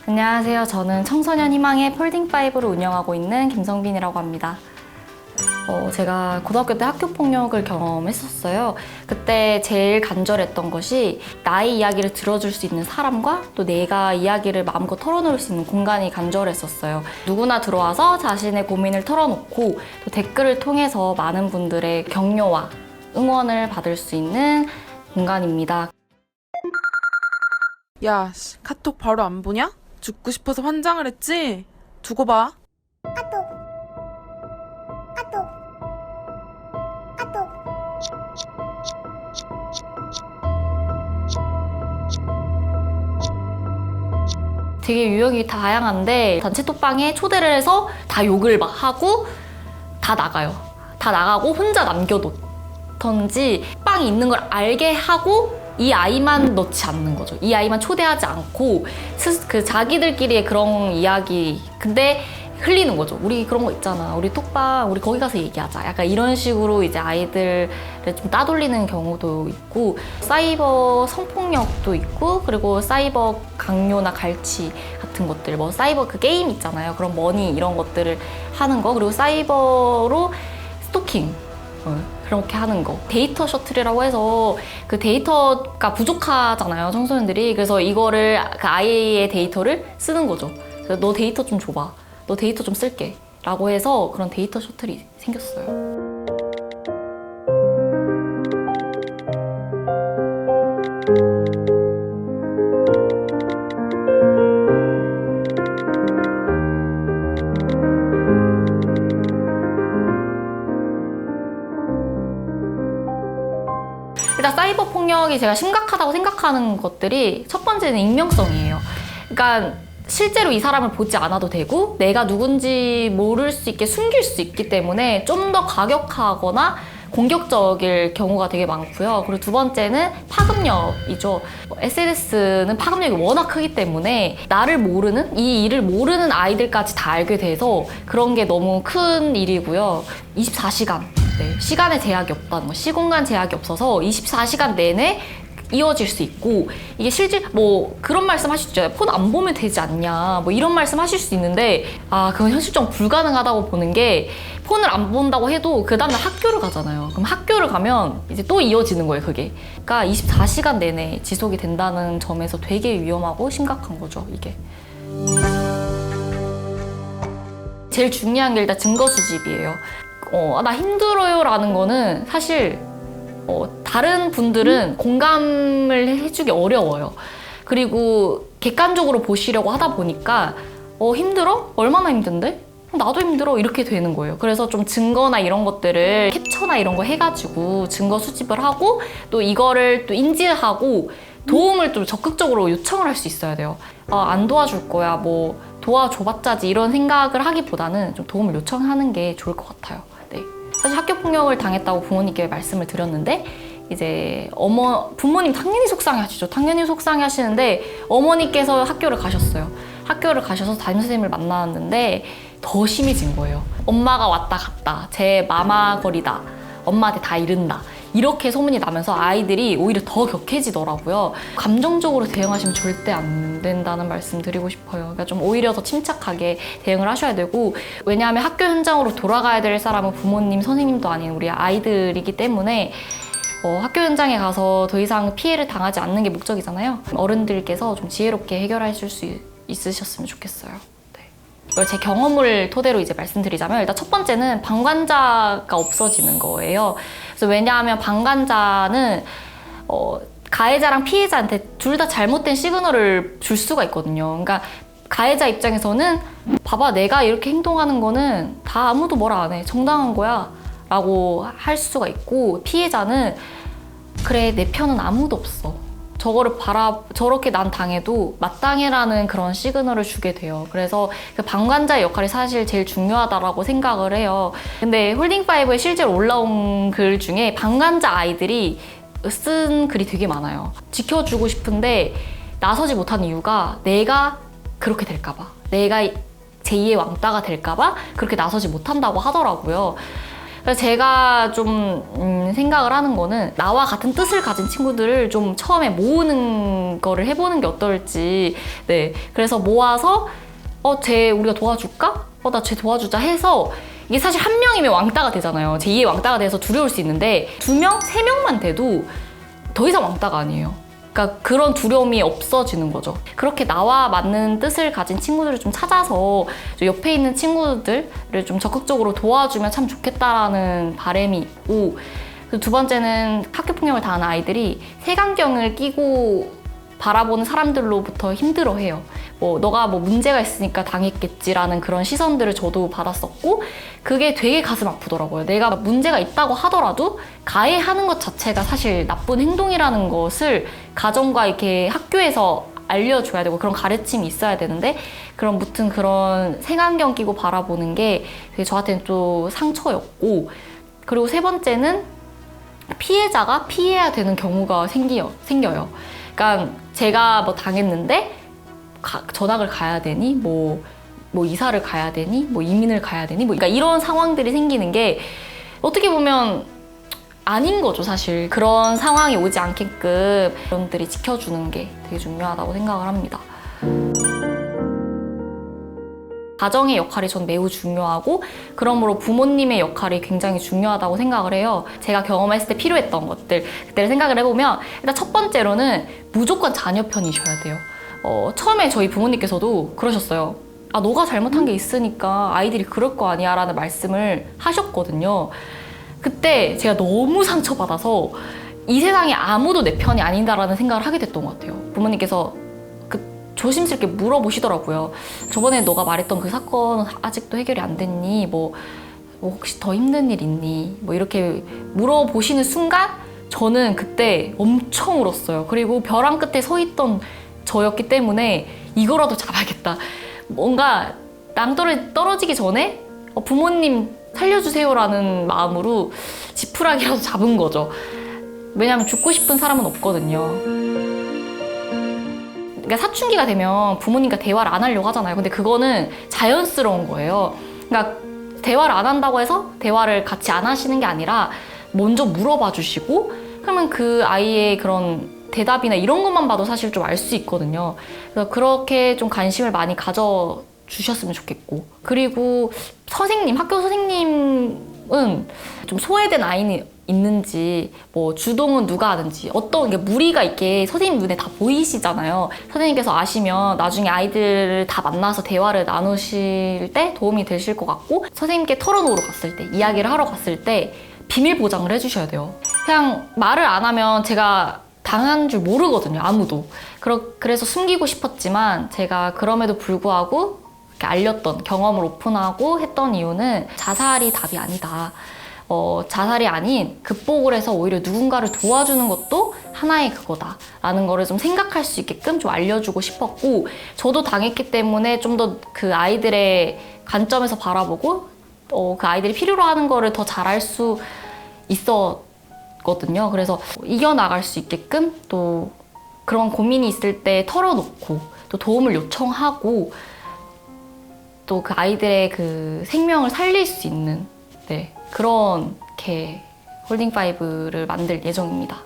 안녕하세요. 저는 청소년 희망의 폴딩5를 운영하고 있는 김성빈이라고 합니다. 제가 고등학교 때 학교 폭력을 경험했었어요. 그때 제일 간절했던 것이 나의 이야기를 들어줄 수 있는 사람과 또 내가 이야기를 마음껏 털어놓을 수 있는 공간이 간절했었어요. 누구나 들어와서 자신의 고민을 털어놓고 또 댓글을 통해서 많은 분들의 격려와 응원을 받을 수 있는 공간입니다. 야, 카톡 바로 안 보냐? 죽고 싶어서 환장을 했지? 두고 봐. 되게 유형이 다양한데 단체 톡방에 초대를 해서 다 욕을 막 하고 다 나가요. 다 나가고 혼자 남겨놓던지 빵이 있는 걸 알게 하고 이 아이만 넣지 않는 거죠. 이 아이만 초대하지 않고 자기들끼리의 그런 이야기 근데 흘리는 거죠. 우리 그런 거 있잖아. 우리 톡방 우리 거기 가서 얘기하자. 약간 이런 식으로 이제 아이들을 좀 따돌리는 경우도 있고 사이버 성폭력도 있고 그리고 사이버 강요나 갈취 같은 것들 뭐 사이버 그 게임 있잖아요. 그런 머니 이런 것들을 하는 거 그리고 사이버로 스토킹 그렇게 하는 거. 데이터 셔틀이라고 해서 그 데이터가 부족하잖아요. 청소년들이. 그래서 이거를 그 아이의 데이터를 쓰는 거죠. 그래서 너 데이터 좀 줘봐. 너 데이터 좀 쓸게. 라고 해서 그런 데이터 셔틀이 생겼어요. 일단 사이버 폭력이 제가 심각하다고 생각하는 것들이 첫 번째는 익명성이에요. 그러니까 실제로 이 사람을 보지 않아도 되고 내가 누군지 모를 수 있게 숨길 수 있기 때문에 좀 더 과격하거나 공격적일 경우가 되게 많고요. 그리고 두 번째는 파급력이죠. SNS는 파급력이 워낙 크기 때문에 나를 모르는, 이 일을 모르는 아이들까지 다 알게 돼서 그런 게 너무 큰 일이고요. 24시간. 시간의 제약이 없다는 거, 시공간 제약이 없어서 24시간 내내 이어질 수 있고 이게 실제 뭐 그런 말씀 하실 수 있잖아요. 폰 안 보면 되지 않냐 뭐 이런 말씀 하실 수 있는데 그건 현실적으로 불가능하다고 보는 게 폰을 안 본다고 해도 그 다음날 학교를 가잖아요. 그럼 학교를 가면 이제 또 이어지는 거예요 그게. 그러니까 24시간 내내 지속이 된다는 점에서 되게 위험하고 심각한 거죠 이게. 제일 중요한 게 일단 증거 수집이에요. 나 힘들어요 라는 거는 사실 다른 분들은 공감을 해주기 어려워요. 그리고 객관적으로 보시려고 하다 보니까 힘들어? 얼마나 힘든데? 나도 힘들어 이렇게 되는 거예요. 그래서 좀 증거나 이런 것들을 캡처나 이런 거 해가지고 증거 수집을 하고 또 이거를 또 인지하고 도움을 좀 적극적으로 요청을 할 수 있어야 돼요. 안 도와줄 거야 뭐 도와줘봤자지 이런 생각을 하기보다는 좀 도움을 요청하는 게 좋을 것 같아요. 네. 사실 학교 폭력을 당했다고 부모님께 말씀을 드렸는데 이제 부모님 당연히 속상해하시죠. 당연히 속상해하시는데 어머니께서 학교를 가셨어요. 학교를 가셔서 담임선생님을 만났는데 더 심해진 거예요. 엄마가 왔다 갔다 제 마마거리다 엄마한테 다 이른다 이렇게 소문이 나면서 아이들이 오히려 더 격해지더라고요. 감정적으로 대응하시면 절대 안 된다는 말씀 드리고 싶어요. 그러니까 좀 오히려 더 침착하게 대응을 하셔야 되고 왜냐하면 학교 현장으로 돌아가야 될 사람은 부모님, 선생님도 아닌 우리 아이들이기 때문에 학교 현장에 가서 더 이상 피해를 당하지 않는 게 목적이잖아요. 어른들께서 좀 지혜롭게 해결하실 수 있으셨으면 좋겠어요. 이걸 제 경험을 토대로 이제 말씀드리자면 일단 첫 번째는 방관자가 없어지는 거예요. 그래서 왜냐하면 방관자는 가해자랑 피해자한테 둘 다 잘못된 시그널을 줄 수가 있거든요. 그러니까 가해자 입장에서는 봐봐 내가 이렇게 행동하는 거는 다 아무도 뭐라 안 해. 정당한 거야 라고 할 수가 있고 피해자는 그래 내 편은 아무도 없어. 저렇게 난 당해도 마땅해라는 그런 시그널을 주게 돼요. 그래서 그 방관자의 역할이 사실 제일 중요하다고 생각을 해요. 근데 홀딩5에 실제로 올라온 글 중에 방관자 아이들이 쓴 글이 되게 많아요. 지켜주고 싶은데 나서지 못한 이유가 내가 그렇게 될까 봐. 내가 제2의 왕따가 될까 봐 그렇게 나서지 못한다고 하더라고요. 그래서 제가 좀 생각을 하는 거는 나와 같은 뜻을 가진 친구들을 좀 처음에 모으는 거를 해보는 게 어떨지. 네, 그래서 모아서 쟤 우리가 도와줄까? 나 쟤 도와주자 해서 이게 사실 한 명이면 왕따가 되잖아요. 제2의 왕따가 돼서 두려울 수 있는데 2명, 3명만 돼도 더 이상 왕따가 아니에요. 그러니까 그런 두려움이 없어지는 거죠. 그렇게 나와 맞는 뜻을 가진 친구들을 좀 찾아서 옆에 있는 친구들을 좀 적극적으로 도와주면 참 좋겠다라는 바람이 있고, 두 번째는 학교폭력을 당하는 아이들이 색안경을 끼고 바라보는 사람들로부터 힘들어해요. 너가 문제가 있으니까 당했겠지라는 그런 시선들을 저도 받았었고, 그게 되게 가슴 아프더라고요. 내가 문제가 있다고 하더라도 가해하는 것 자체가 사실 나쁜 행동이라는 것을 가정과 이렇게 학교에서 알려줘야 되고 그런 가르침이 있어야 되는데, 그런 무튼 그런 색안경 끼고 바라보는 게 되게 저한테는 또 상처였고, 그리고 세 번째는 피해자가 피해야 되는 경우가 생겨요. 그러니까 제가 당했는데 전학을 가야 되니, 이사를 가야 되니, 이민을 가야 되니, 그러니까 이런 상황들이 생기는 게 어떻게 보면 아닌 거죠, 사실. 그런 상황이 오지 않게끔 여러분들이 지켜주는 게 되게 중요하다고 생각을 합니다. 가정의 역할이 전 매우 중요하고, 그러므로 부모님의 역할이 굉장히 중요하다고 생각을 해요. 제가 경험했을 때 필요했던 것들, 그때를 생각을 해보면, 일단 첫 번째로는 무조건 자녀 편이셔야 돼요. 처음에 저희 부모님께서도 그러셨어요. 너가 잘못한 게 있으니까 아이들이 그럴 거 아니야 라는 말씀을 하셨거든요. 그때 제가 너무 상처받아서 이 세상에 아무도 내 편이 아니다라는 생각을 하게 됐던 것 같아요. 부모님께서 조심스럽게 물어보시더라고요. 저번에 너가 말했던 그 사건 아직도 해결이 안 됐니? 혹시 더 힘든 일 있니? 이렇게 물어보시는 순간 저는 그때 엄청 울었어요. 그리고 벼랑 끝에 서 있던 저였기 때문에 이거라도 잡아야겠다. 뭔가 낭떠러지 떨어지기 전에 부모님 살려주세요라는 마음으로 지푸라기라도 잡은 거죠. 왜냐하면 죽고 싶은 사람은 없거든요. 그러니까 사춘기가 되면 부모님과 대화를 안 하려고 하잖아요. 근데 그거는 자연스러운 거예요. 그러니까 대화를 안 한다고 해서 대화를 같이 안 하시는 게 아니라 먼저 물어봐 주시고, 그러면 그 아이의 그런 대답이나 이런 것만 봐도 사실 좀 알 수 있거든요. 그래서 그렇게 좀 관심을 많이 가져주셨으면 좋겠고, 그리고 학교 선생님은 좀 소외된 아이는 있는지, 주동은 누가 하는지, 어떤 게 무리가 있게 선생님 눈에 다 보이시잖아요. 선생님께서 아시면 나중에 아이들을 다 만나서 대화를 나누실 때 도움이 되실 것 같고, 선생님께 털어놓으러 갔을 때, 이야기를 하러 갔을 때 비밀 보장을 해주셔야 돼요. 그냥 말을 안 하면 제가 당한 줄 모르거든요, 아무도. 그래서 숨기고 싶었지만 제가 그럼에도 불구하고 이렇게 알렸던, 경험을 오픈하고 했던 이유는 자살이 답이 아니다. 자살이 아닌 극복을 해서 오히려 누군가를 도와주는 것도 하나의 그거다라는 거를 좀 생각할 수 있게끔 좀 알려주고 싶었고, 저도 당했기 때문에 좀 더 그 아이들의 관점에서 바라보고 그 아이들이 필요로 하는 거를 더 잘할 수 있었거든요. 그래서 이겨나갈 수 있게끔 또 그런 고민이 있을 때 털어놓고 또 도움을 요청하고 또 그 아이들의 그 생명을 살릴 수 있는 그렇게 홀딩5를 만들 예정입니다.